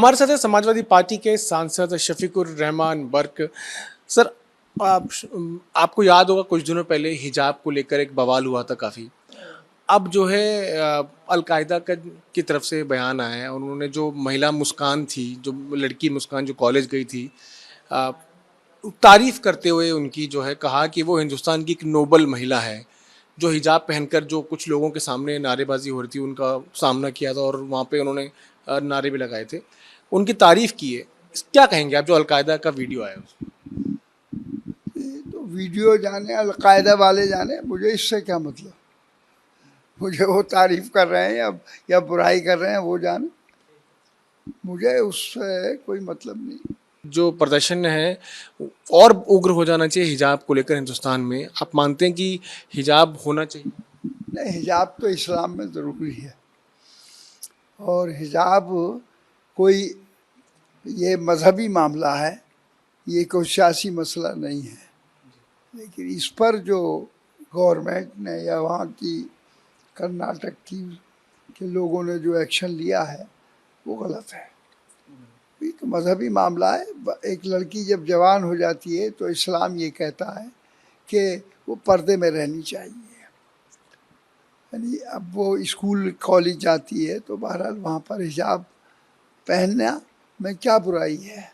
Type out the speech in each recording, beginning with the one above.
हमारे साथ है समाजवादी पार्टी के सांसद शफीकुर रहमान बर्क। सर, आपको याद होगा कुछ दिनों पहले हिजाब को लेकर एक बवाल हुआ था काफ़ी। अब जो है अलकायदा का की तरफ से बयान आया है। उन्होंने जो महिला मुस्कान थी, जो लड़की मुस्कान जो कॉलेज गई थी, अ, तारीफ करते हुए उनकी जो है कहा कि वो हिंदुस्तान की एक नोबल महिला है, जो हिजाब पहनकर जो कुछ लोगों के सामने नारेबाजी हो रही थी उनका सामना किया था और वहाँ पे उन्होंने नारे भी लगाए थे, उनकी तारीफ की है। क्या कहेंगे आप जो अलकायदा का वीडियो आया उसमें? ये तो वीडियो जाने, अलकायदा वाले जाने, मुझे इससे क्या मतलब। मुझे वो तारीफ कर रहे हैं या बुराई कर रहे हैं वो जाने, मुझे उससे कोई मतलब नहीं। जो प्रदर्शन है और उग्र हो जाना चाहिए हिजाब को लेकर हिंदुस्तान में, आप मानते हैं कि हिजाब होना चाहिए? नहीं, हिजाब तो इस्लाम में ज़रूरी है और हिजाब कोई ये मजहबी मामला है, ये कोई सियासी मसला नहीं है। लेकिन इस पर जो गवर्नमेंट ने या वहाँ की कर्नाटक की के लोगों ने जो एक्शन लिया है वो गलत है। ये तो मजहबी मामला है। एक लड़की जब जवान हो जाती है तो इस्लाम ये कहता है कि वो पर्दे में रहनी चाहिए। यानी अब वो स्कूल कॉलेज जाती है तो बहरहाल वहाँ पर हिजाब पहनना में क्या बुराई है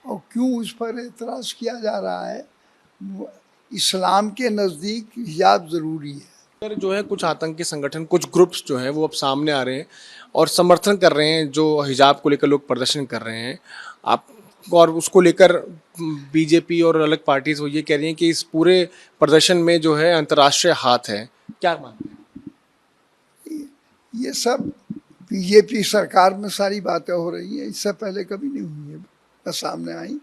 और क्यों उस पर एतराज़ किया जा रहा है। इस्लाम के नज़दीक हिजाब ज़रूरी है। सर, जो है कुछ आतंकी संगठन, कुछ ग्रुप्स जो हैं वो अब सामने आ रहे हैं और समर्थन कर रहे हैं जो हिजाब को लेकर लोग प्रदर्शन कर रहे हैं। आप और उसको लेकर बीजेपी और अलग पार्टीज वो ये कह रही हैं कि इस पूरे प्रदर्शन में जो है अंतर्राष्ट्रीय हाथ है। क्या मानते हैं? ये सब बीजेपी सरकार में सारी बातें हो रही हैं, इससे पहले कभी नहीं हुई है न सामने आई।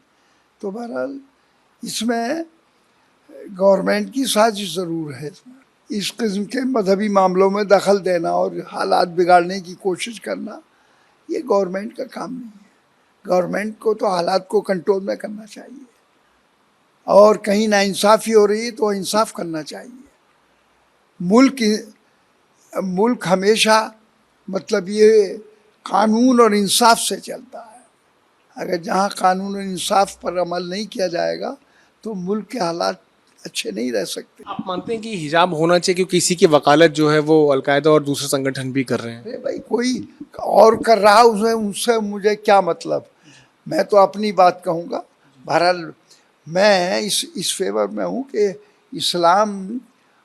तो बहरहाल इसमें गवर्नमेंट की साजिश ज़रूर है। इस किस्म के मजहबी मामलों में दखल देना और हालात बिगाड़ने की कोशिश करना ये गवर्नमेंट का काम नहीं है। गवर्नमेंट को तो हालात को कंट्रोल में करना चाहिए और कहीं नाइंसाफ़ी हो रही है तो इंसाफ करना चाहिए। मुल्क हमेशा मतलब ये कानून और इंसाफ से चलता है। अगर जहाँ कानून और इंसाफ पर अमल नहीं किया जाएगा तो मुल्क के हालात अच्छे नहीं रह सकते। आप मानते हैं कि हिजाब होना चाहिए क्योंकि किसी की वकालत जो है वो अलकायदा और दूसरे संगठन भी कर रहे हैं? अरे भाई, कोई और कर रहा उसे उससे मुझे क्या मतलब। मैं तो अपनी बात कहूँगा। बहरहाल मैं इस फेवर में हूँ कि इस्लाम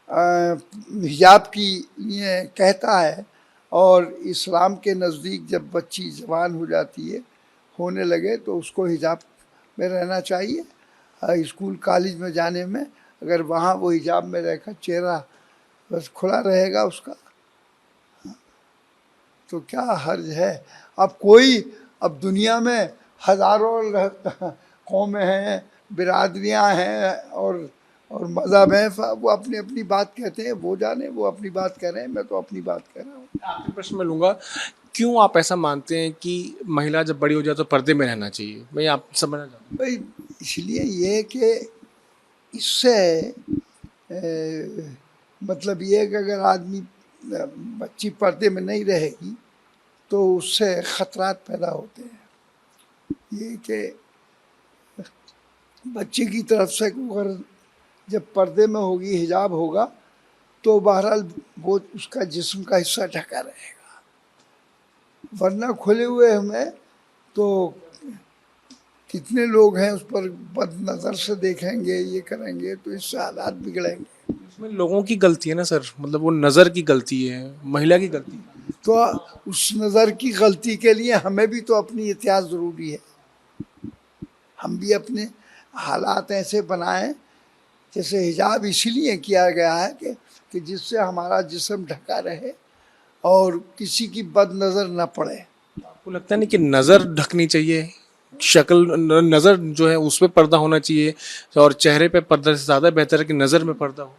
हिजाब की लिए कहता है और इस्लाम के नज़दीक जब बच्ची जवान हो जाती है, होने लगे, तो उसको हिजाब में रहना चाहिए। स्कूल कॉलेज में जाने में अगर वहाँ वो हिजाब में रहकर चेहरा बस खुला रहेगा उसका, तो क्या हर्ज है। अब दुनिया में हज़ारों कौमें हैं, बिरादरियाँ हैं और मज़हब हैं। वो अपनी अपनी बात कहते हैं, वो जाने, वो अपनी बात कह रहे हैं, मैं तो अपनी बात कह रहा हूँ। आखिरी प्रश्न मैं लूंगा, क्यों आप ऐसा मानते हैं कि महिला जब बड़ी हो जाए तो पर्दे में रहना चाहिए? मैं आप समझना चाहता हूँ। भाई, इसलिए ये कि इससे मतलब ये कि अगर आदमी बच्ची पर्दे में नहीं रहेगी तो उससे ख़तरात पैदा होते हैं। ये कि बच्चे की तरफ से अगर जब पर्दे में होगी, हिजाब होगा, तो बहरहाल वो उसका जिस्म का हिस्सा ढका रहेगा। वरना खुले हुए हमें तो कितने लोग हैं उस पर बद नज़र से देखेंगे, ये करेंगे, तो इससे हालात बिगड़ेंगे। इसमें लोगों की गलती है ना सर, मतलब वो नज़र की गलती है, महिला की गलती है। तो उस नज़र की गलती के लिए हमें भी तो अपनी एहतियात ज़रूरी है। हम भी अपने हालात ऐसे बनाएं, जैसे हिजाब इसीलिए किया गया है कि जिससे हमारा जिस्म ढका रहे और किसी की बद नज़र न पड़े। आपको लगता नहीं कि नज़र ढकनी चाहिए? शक्ल नज़र जो है उस पर पर्दा होना चाहिए और चेहरे पे पर्दा से ज़्यादा बेहतर है कि नज़र में पर्दा हो?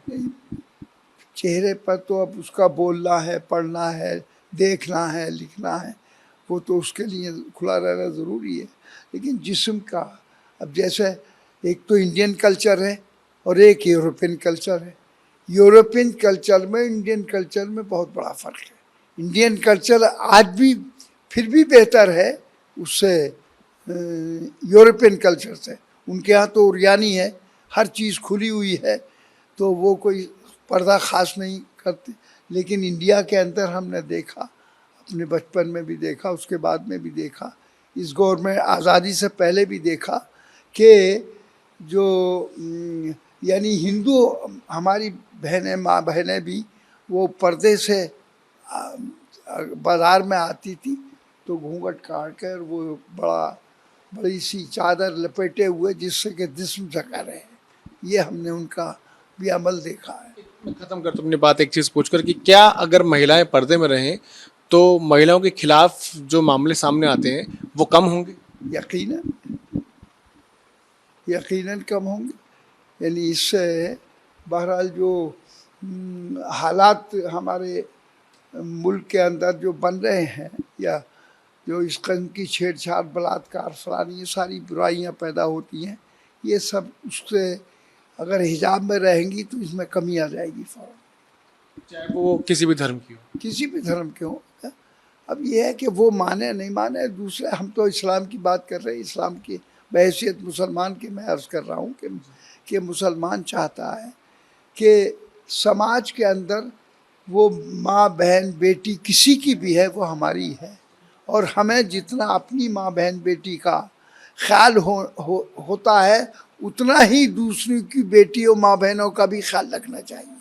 चेहरे पर तो अब उसका बोलना है, पढ़ना है, देखना है, लिखना है, वो तो उसके लिए खुला रहना ज़रूरी है। लेकिन जिस्म का, अब जैसे एक तो इंडियन कल्चर है और एक यूरोपियन कल्चर है। यूरोपियन कल्चर में इंडियन कल्चर में बहुत बड़ा फ़र्क है। इंडियन कल्चर आज भी फिर भी बेहतर है उससे यूरोपियन कल्चर से। उनके यहाँ तो उरियानी है, हर चीज़ खुली हुई है, तो वो कोई पर्दा ख़ास नहीं करते। लेकिन इंडिया के अंदर हमने देखा, अपने बचपन में भी देखा, उसके बाद में भी देखा, इस गवर्नमेंट आज़ादी से पहले भी देखा कि जो यानी हिंदू हमारी बहनें, माँ बहनें भी वो पर्दे से बाज़ार में आती थी तो घूंघट काट कर वो बड़ी सी चादर लपेटे हुए जिससे कि जिस्म ढका रहे। ये हमने उनका भी अमल देखा है। मैं खत्म करता हूं अपनी बात एक चीज़ पूछकर कि क्या अगर महिलाएं पर्दे में रहें तो महिलाओं के खिलाफ जो मामले सामने आते हैं वो कम होंगे? यकीनन यकीनन कम होंगे। यानी इससे बहरहाल जो हालात हमारे मुल्क के अंदर जो बन रहे हैं, या जो इस कस्म की छेड़छाड़, बलात्कार, फलानी ये सारी बुराइयां पैदा होती हैं, ये सब उससे अगर हिजाब में रहेंगी तो इसमें कमी आ जाएगी फ़ौरन, चाहे वो किसी भी धर्म की हो। किसी भी धर्म के हो। अब ये है कि वो माने नहीं माने दूसरे, हम तो इस्लाम की बात कर रहे हैं। इस्लाम की बहैसियत मुसलमान की मैं अर्ज़ कर रहा हूँ कि मुसलमान चाहता है कि समाज के अंदर वो माँ बहन बेटी किसी की भी है वो हमारी है, और हमें जितना अपनी माँ बहन बेटी का ख्याल होता है उतना ही दूसरी की बेटी और माँ बहनों का भी ख्याल रखना चाहिए।